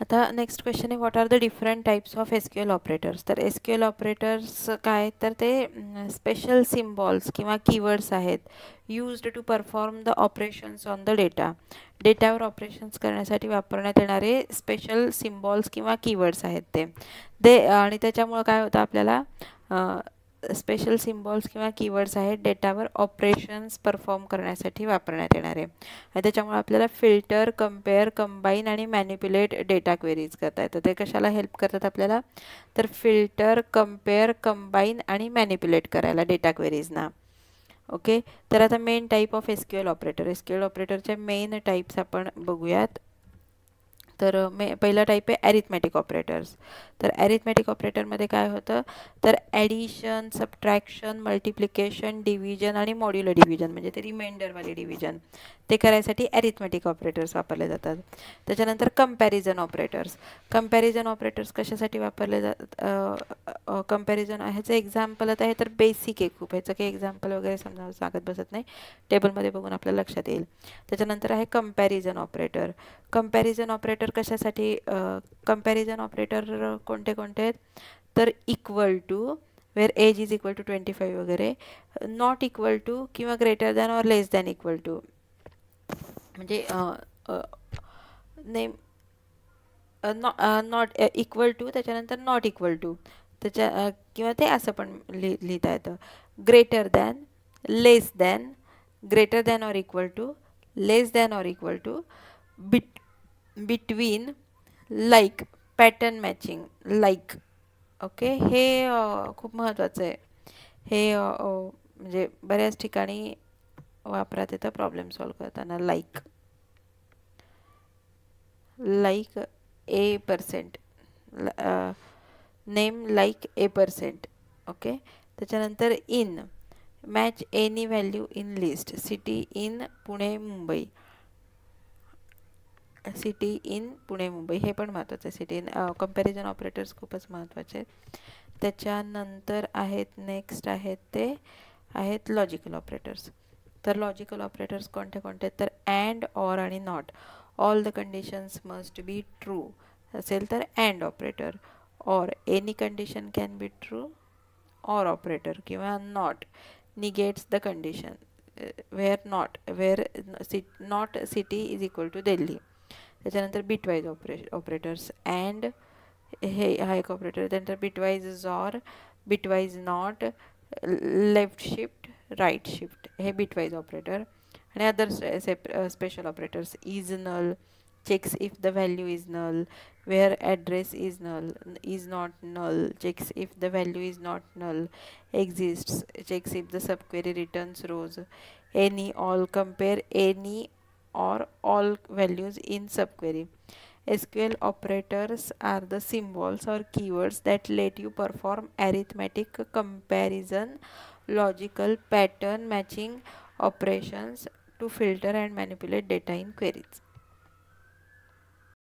आता next question आहे, what are the different types of SQL operators. तर SQL operators काय, तर ते स्पेशल सिम्बॉल्स किंवा कीवर्ड्स आहेत used to perform the operations on the data. डेटावर ऑपरेशन्स करण्यासाठी वापरण्यात येणारे स्पेशल सिम्बॉल्स किंवा कीवर्ड्स आहेत ते आणि त्याच्यामुळं काय होतं आपल्याला, स्पेशल सिम्बॉल्स किंवा कीवर्ड्स आहेत डेटावर ऑपरेशन्स परफॉर्म करण्यासाठी वापरण्यात येणारे. आणि त्याच्यामुळे आपल्याला फिल्टर, कंपेअर, कंबाईन आणि मॅनिप्युलेट डेटा क्वेरीज करता येतं. ते कशाला हेल्प करतात आपल्याला, तर फिल्टर, कंपेअर, कंबाईन आणि मॅनिप्युलेट करायला डेटा क्वेरीजना. ओके, तर आता main type of SQL operator. SQL ऑपरेटरच्या मेन टाईप्स आपण बघूयात. तर पहिला टाईप आहे ॲरिथमॅटिक ऑपरेटर्स. तर ॲरिथमॅटिक ऑपरेटरमध्ये काय होतं, तर ॲडिशन, सबट्रॅक्शन, मल्टिप्लिकेशन, डिव्हिजन आणि मॉड्युलर डिव्हिजन म्हणजे ते रिमाइंडरवाले डिव्हिजन ते करायसाठी ॲरिथमॅटिक ऑपरेटर्स वापरले जातात. त्याच्यानंतर कंपॅरिझन ऑपरेटर्स. कंपॅरिझन ऑपरेटर्स कशासाठी वापरले जातात, कंपॅरिझन ह्याचं एक्झाम्पल आता आहे तर बेसिक आहे खूप, ह्याचं काही एक्झाम्पल वगैरे समजा सांगत बसत नाही, टेबलमध्ये बघून आपल्याला लक्षात येईल. त्याच्यानंतर आहे कंपॅरिझन ऑपरेटर. कंपॅरिझन ऑपरेटर कशासाठी, कंपॅरिझन ऑपरेटर कोणते कोणते आहेत, तर equal to, where age is equal to 25 वगैरे, नॉट इक्वल टू किंवा greater than or less than equal to, म्हणजे नेम नॉट इक्वल टू त्याच्यानंतर नॉट इक्वल टू त्याच्या किंवा ते असं पण लिहिता येतं, greater than, less than, greater than or equal to, less than or equal to, between, like, pattern matching, like. Okay, हे खूप महत्त्वाचं आहे. हे म्हणजे बऱ्याच ठिकाणी वापरात येतं प्रॉब्लेम सॉल्व्ह करताना. Like, like a percent, name like a percent. Okay, त्याच्यानंतर in, match any value in list, city in Pune Mumbai, city in Pune Mumbai हे पण महत्त्वाचं आहे. सिटी इन, कंपॅरिझन ऑपरेटर्स खूपच महत्त्वाचे आहेत. त्याच्यानंतर आहेत नेक्स्ट आहेत ते आहेत लॉजिकल ऑपरेटर्स. तर लॉजिकल ऑपरेटर्स कोणते कोणते, तर अँड, ऑर आणि not. All the conditions must be true असेल तर and operator, or any condition can be true or operator, किंवा not negates the condition, where not, where not city is equal to Delhi. त्याच्यानंतर bitwise operators, and हे हा एक ऑपरेटर. त्यानंतर bitwise or, bitwise not, left shift, right shift हे bitwise operator. आणि other special operators, is null, checks if the value is null, where address is null, is not null, checks if the value is not null, exists, checks if the subquery returns rows, any, all, compare any or all values in subquery. SQL operators are the symbols or keywords that let you perform arithmetic, comparison, logical, pattern matching operations to filter and manipulate data in queries.